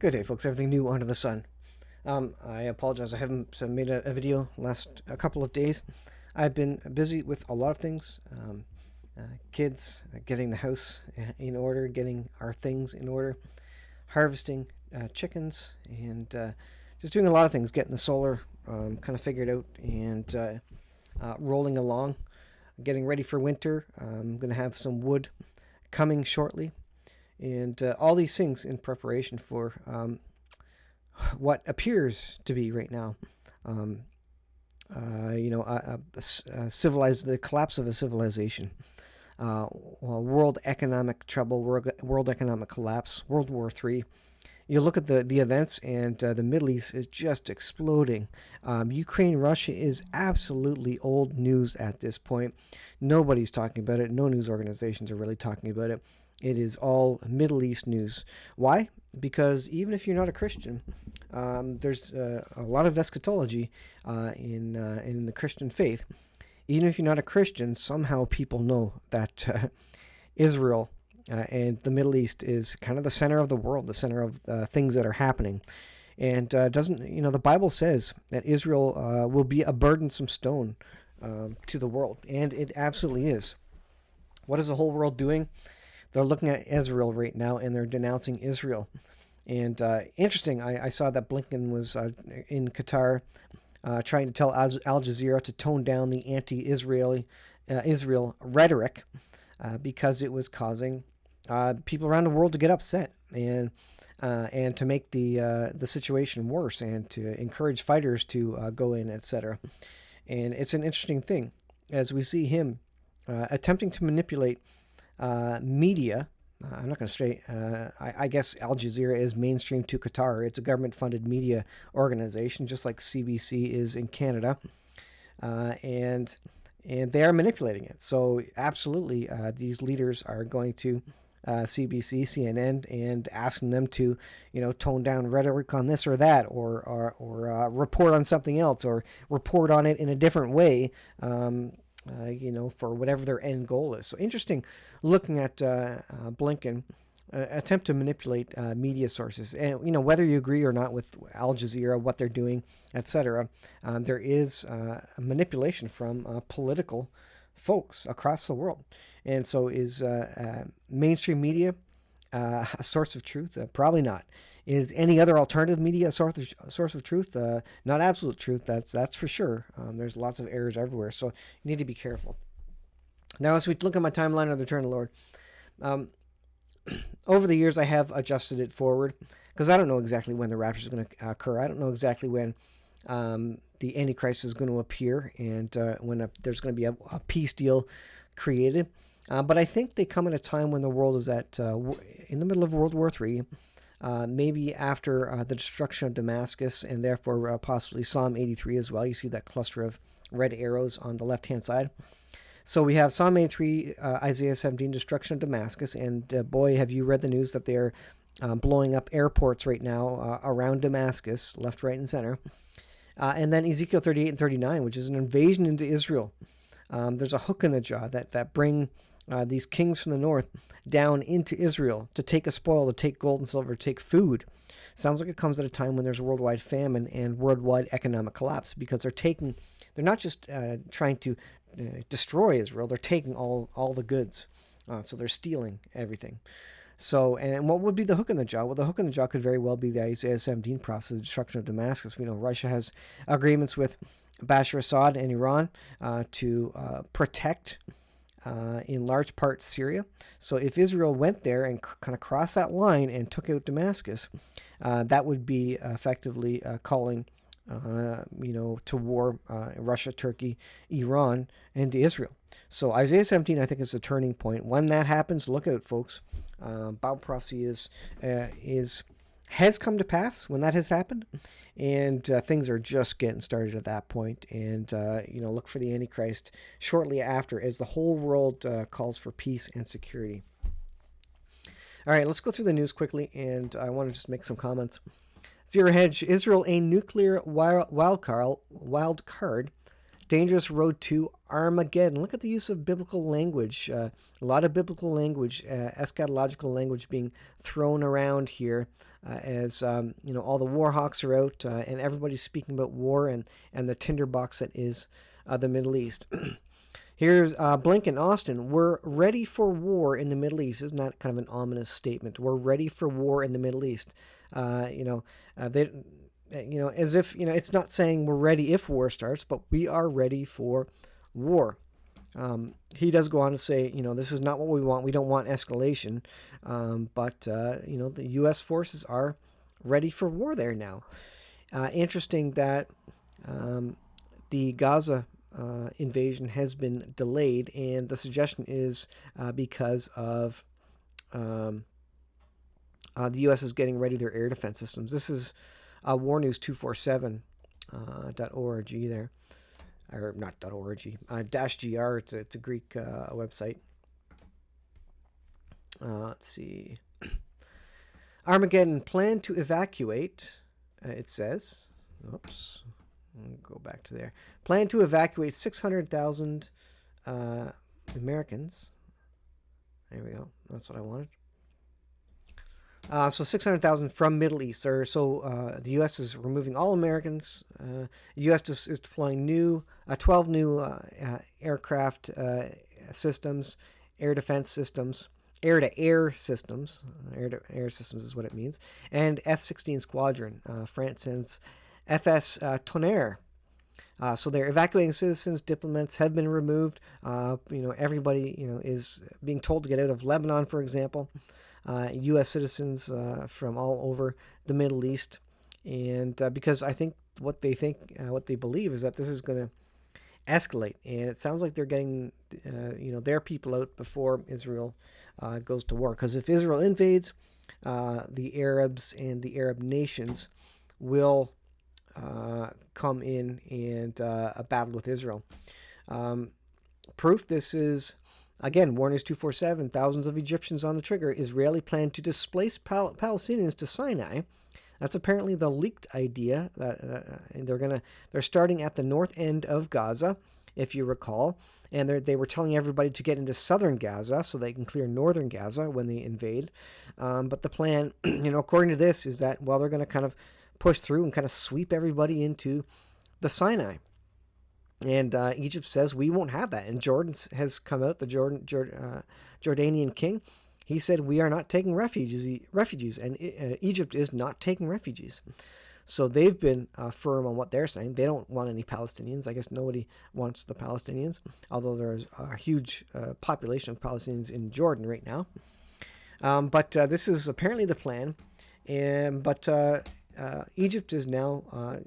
Good day, folks. Everything new under the sun. I apologize. I haven't made a video a couple of days. I've been busy with a lot of things. Kids, getting the house in order, getting our things in order, harvesting chickens, and just doing a lot of things. Getting the solar kind of figured out and rolling along. Getting ready for winter. I'm going to have some wood coming shortly. And all these things in preparation for what appears to be right now, the collapse of a civilization, world economic trouble, world economic collapse, World War III. You look at the events, and the Middle East is just exploding. Ukraine, Russia is absolutely old news at this point. Nobody's talking about it. No news organizations are really talking about it. It is all Middle East news. Why? Because even if you're not a Christian, there's a lot of eschatology in the Christian faith. Even if you're not a Christian, somehow people know that Israel and the Middle East is kind of the center of the world, the center of things that are happening. And the Bible says that Israel will be a burdensome stone to the world, and it absolutely is. What is the whole world doing? They're looking at Israel right now, and they're denouncing Israel. And interesting, I saw that Blinken was in Qatar trying to tell Al Jazeera to tone down the anti-Israel rhetoric because it was causing people around the world to get upset and to make the situation worse and to encourage fighters to go in, etc. And it's an interesting thing as we see him attempting to manipulate media. I'm not going to say, I guess Al Jazeera is mainstream to Qatar. It's a government-funded media organization, just like CBC is in Canada. And they are manipulating it. So absolutely, these leaders are going to CBC, CNN, and asking them to, tone down rhetoric on this or that, or report on something else, or report on it in a different way. For whatever their end goal is. So interesting looking at Blinken attempt to manipulate media sources. And, whether you agree or not with Al Jazeera, what they're doing, etc., there is a manipulation from political folks across the world. And so is mainstream media a source of truth? Probably not. Is any other alternative media a source of truth? Not absolute truth, that's for sure. There's lots of errors everywhere, so you need to be careful. Now, as we look at my timeline of the return of the Lord, over the years I have adjusted it forward because I don't know exactly when the rapture is going to occur. I don't know exactly when the Antichrist is going to appear and when there's going to be a peace deal created. But I think they come at a time when the world is in the middle of World War III, maybe after the destruction of Damascus, and therefore possibly Psalm 83 as well. You see that cluster of red arrows on the left-hand side. So we have Psalm 83, Isaiah 17, destruction of Damascus, and boy, have you read the news that they're blowing up airports right now around Damascus, left, right, and center. And then Ezekiel 38 and 39, which is an invasion into Israel. There's a hook in the jaw that bring these kings from the north down into Israel to take a spoil, to take gold and silver, to take food. Sounds like it comes at a time when there's a worldwide famine and worldwide economic collapse, because they're not just trying to destroy Israel, they're taking all the goods. So they're stealing everything. So, and what would be the hook in the jaw? Well, the hook in the jaw could very well be the Isaiah 17 process, the destruction of Damascus. We know Russia has agreements with Bashar Assad and Iran to protect in large part Syria. So if Israel went there and kind of crossed that line and took out Damascus, that would be effectively calling to war Russia, Turkey, Iran, and to Israel. So Isaiah 17, I think, is a turning point. When that happens, look out, folks. Bible prophecy has come to pass when that has happened, and things are just getting started at that point. And look for the Antichrist shortly after, as the whole world calls for peace and security. All right, let's go through the news quickly, and I want to just make some comments. Zero Hedge, Israel a nuclear wild card dangerous road to Armageddon. Look at the use of biblical language. A lot of biblical language, eschatological language being thrown around here as all the war hawks are out and everybody's speaking about war and the tinderbox that is the Middle East. Here's Blinken, Austin. We're ready for war in the Middle East. Isn't that kind of an ominous statement? We're ready for war in the Middle East. They as if, it's not saying we're ready if war starts, but we are ready for war. He does go on to say, this is not what we want. We don't want escalation. But the U.S. forces are ready for war there now. Interesting that the Gaza invasion has been delayed, and the suggestion is because of the U.S. is getting ready their air defense systems. This is warnews247.org there, or not .org, -gr. It's a Greek website. Let's see. Armageddon plan to evacuate. It says, oops, I'll go back to there. Plan to evacuate 600,000 Americans. There we go. That's what I wanted. So 600,000 from Middle East. So the U.S. is removing all Americans. The U.S. is deploying 12 new aircraft systems, air defense systems, air-to-air systems. Air-to-air systems is what it means. And F-16 squadron. France sends FS Tonnerre. So they're evacuating citizens. Diplomats have been removed. Everybody is being told to get out of Lebanon, for example. U.S. citizens from all over the Middle East, and because I think what they believe is that this is going to escalate, and it sounds like they're getting their people out before Israel goes to war. Because if Israel invades, the Arabs and the Arab nations will come in and battle with Israel. Proof this is. Again, Warners 247, thousands of Egyptians on the trigger. Israeli plan to displace Palestinians to Sinai. That's apparently the leaked idea. They're starting at the north end of Gaza, if you recall, and they were telling everybody to get into southern Gaza so they can clear northern Gaza when they invade. But the plan, according to this, is that they're going to kind of push through and kind of sweep everybody into the Sinai. And Egypt says we won't have that. And Jordan has come out, the Jordanian king. He said we are not taking refugees, and Egypt is not taking refugees. So they've been firm on what they're saying. They don't want any Palestinians. I guess nobody wants the Palestinians, although there's a huge population of Palestinians in Jordan right now. But this is apparently the plan. But Egypt is now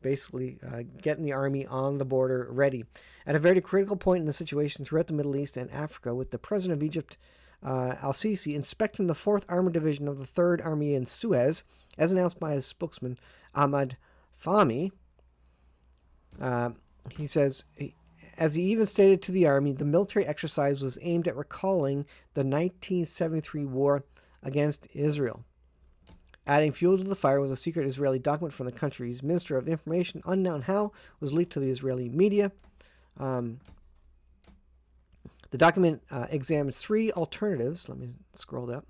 basically getting the army on the border ready. At a very critical point in the situation throughout the Middle East and Africa, with the president of Egypt, al-Sisi, inspecting the 4th Armored Division of the 3rd Army in Suez, as announced by his spokesman, Ahmad Fahmy. He says, as he even stated to the army, the military exercise was aimed at recalling the 1973 war against Israel. Adding fuel to the fire was a secret Israeli document from the country's Minister of Information, unknown how, was leaked to the Israeli media. The document examines 3 alternatives. Let me scroll up.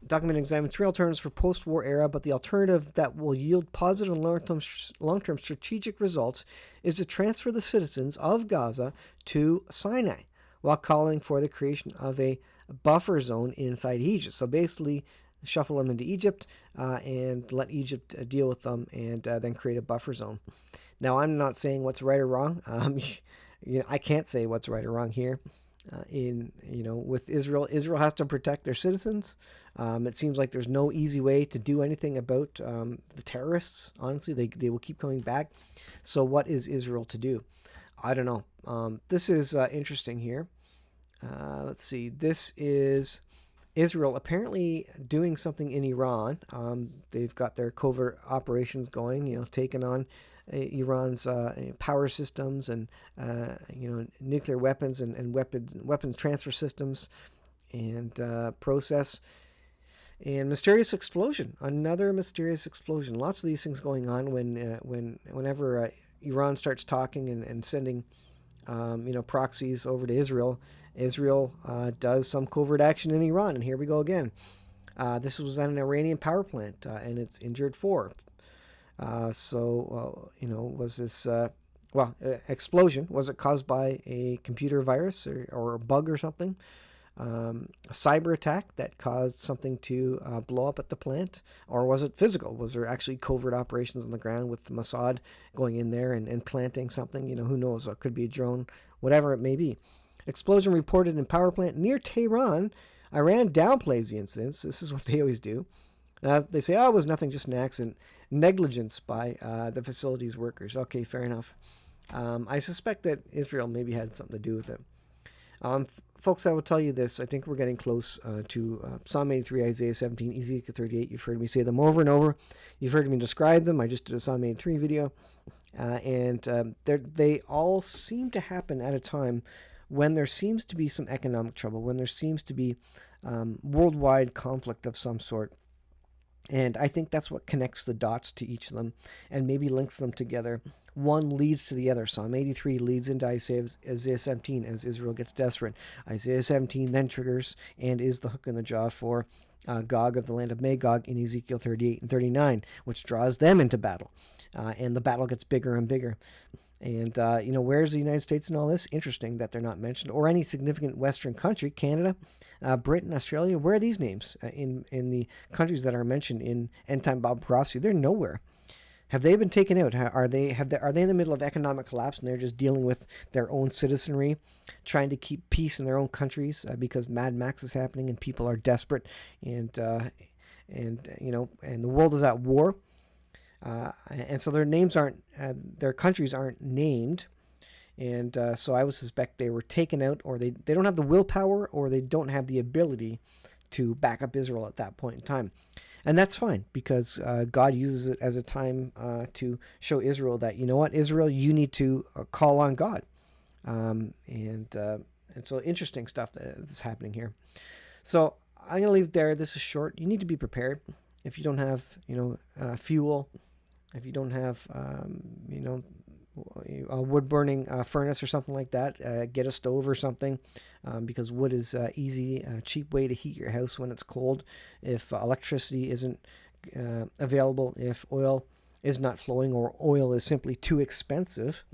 The document examines 3 alternatives for post-war era, but the alternative that will yield positive and long-term strategic results is to transfer the citizens of Gaza to Sinai, while calling for the creation of a buffer zone inside Egypt. So basically, shuffle them into Egypt and let Egypt deal with them, and then create a buffer zone. Now, I'm not saying what's right or wrong. I can't say what's right or wrong here. With Israel, Israel has to protect their citizens. It seems like there's no easy way to do anything about the terrorists. Honestly, they will keep coming back. So what is Israel to do? I don't know. This is interesting here. Let's see. This is Israel apparently doing something in Iran. They've got their covert operations going, taking on Iran's power systems and, nuclear weapons and weapon transfer systems and process. And mysterious explosion, another mysterious explosion. Lots of these things going on whenever Iran starts talking and sending proxies over to Israel. Israel does some covert action in Iran, and here we go again. This was at an Iranian power plant, and it's injured 4. Was this explosion? Was it caused by a computer virus or a bug or something? A cyber attack that caused something to blow up at the plant? Or was it physical? Was there actually covert operations on the ground with Mossad going in there and planting something? Who knows? It could be a drone, whatever it may be. Explosion reported in power plant near Tehran. Iran downplays the incidents. This is what they always do. They say, it was nothing, just an accident. Negligence by the facility's workers. Okay, fair enough. I suspect that Israel maybe had something to do with it. Folks, I will tell you this. I think we're getting close to Psalm 83, Isaiah 17, Ezekiel 38. You've heard me say them over and over. You've heard me describe them. I just did a Psalm 83 video. They all seem to happen at a time when there seems to be some economic trouble, when there seems to be worldwide conflict of some sort. And I think that's what connects the dots to each of them and maybe links them together. One leads to the other. Psalm 83 leads into Isaiah 17 as Israel gets desperate. Isaiah 17 then triggers and is the hook in the jaw for Gog of the land of Magog in Ezekiel 38 and 39, which draws them into battle. And the battle gets bigger and bigger. And, where's the United States in all this? Interesting that they're not mentioned. Or any significant Western country, Canada, Britain, Australia. Where are these names in the countries that are mentioned in End Time Bible Prophecy? They're nowhere. Have they been taken out? Are they in the middle of economic collapse and they're just dealing with their own citizenry, trying to keep peace in their own countries because Mad Max is happening and people are desperate and the world is at war? And so their names aren't, their countries aren't named. And so I would suspect they were taken out, or they don't have the willpower, or they don't have the ability to back up Israel at that point in time. And that's fine, because God uses it as a time to show Israel that, Israel, you need to call on God. And so interesting stuff that's happening here. So I'm going to leave it there. This is short. You need to be prepared. If you don't have, fuel, if you don't have, a wood-burning furnace or something like that, get a stove or something, because wood is easy, cheap way to heat your house when it's cold. If electricity isn't available, if oil is not flowing or oil is simply too expensive,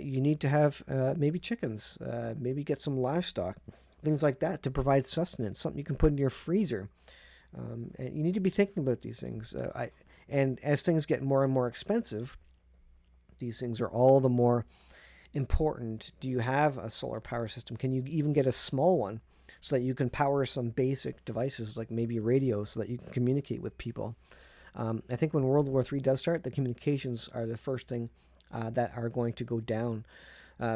you need to have maybe chickens, maybe get some livestock, things like that to provide sustenance, something you can put in your freezer. And you need to be thinking about these things. And as things get more and more expensive, these things are all the more important. Do you have a solar power system? Can you even get a small one so that you can power some basic devices like maybe a radio so that you can communicate with people? I think when World War III does start, the communications are the first thing that are going to go down.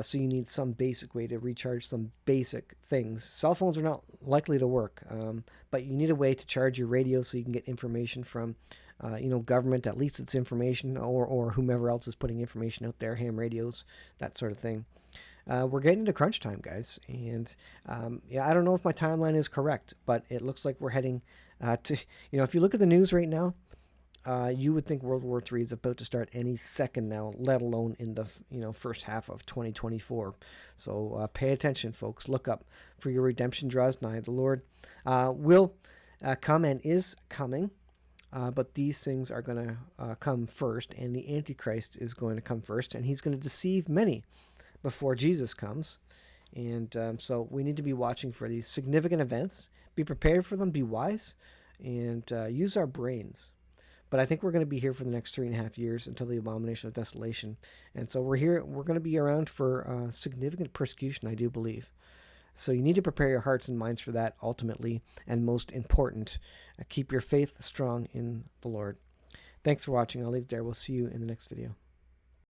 So you need some basic way to recharge some basic things. Cell phones are not likely to work, but you need a way to charge your radio so you can get information from, government, at least it's information, or whomever else is putting information out there, ham radios, that sort of thing. We're getting into crunch time, guys, and I don't know if my timeline is correct, but it looks like we're heading to, if you look at the news right now, you would think World War III is about to start any second now, let alone in the first half of 2024. So pay attention, folks. Look up, for your redemption draws nigh. The Lord will come and is coming, but these things are going to come first, and the Antichrist is going to come first, and he's going to deceive many before Jesus comes. And so we need to be watching for these significant events, be prepared for them, be wise, and use our brains. But I think we're going to be here for the next 3.5 years until the abomination of desolation. And so we're going to be around for significant persecution, I do believe. So you need to prepare your hearts and minds for that ultimately. And most important, keep your faith strong in the Lord. Thanks for watching. I'll leave it there. We'll see you in the next video.